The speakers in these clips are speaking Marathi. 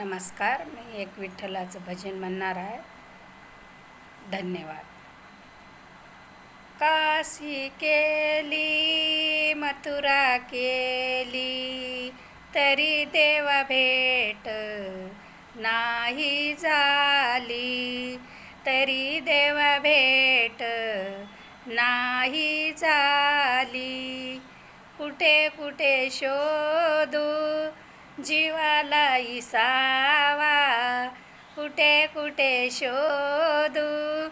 नमस्कार. मी एक विठ्ठलाचं भजन म्हणणार आहे. धन्यवाद. काशी केली मथुरा केली तरी देवा भेट नाही झाली, तरी देवा भेट नाही झाली. कुठे कुठे शोधू जीवाला इसावा, कुठे कुठे शोधू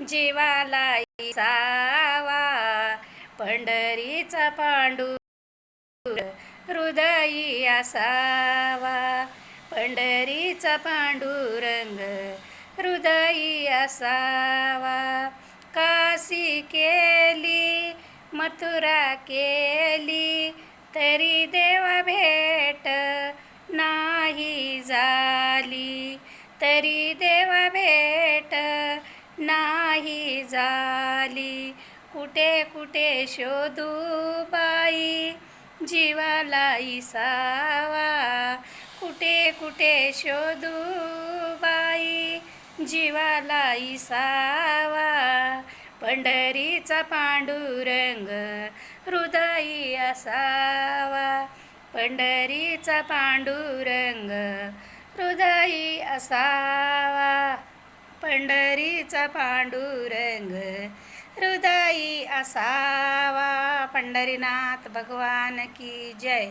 जीवाला इसावा. पंढरीचा पांडुरंग हृदयी असावा, पंढरीचा पांडुरंग हृदयी असावा. काशी केली मथुरा केली तरी देवा भेट नाही झाली, तरी देवा भेट नाही झाली. कुठे कुठे शोधू बाई जीवाला इसावा, कुठे कुठे शोधू बाई जीवाला इसावा. पंढरीचा पांडुरंग हृदयी असावा, पंढरीचा पांडुरंग हृदयी असावा. पंढरीचा पांडुरंग हृदयी असावा. पंढरीनाथ भगवान की जय.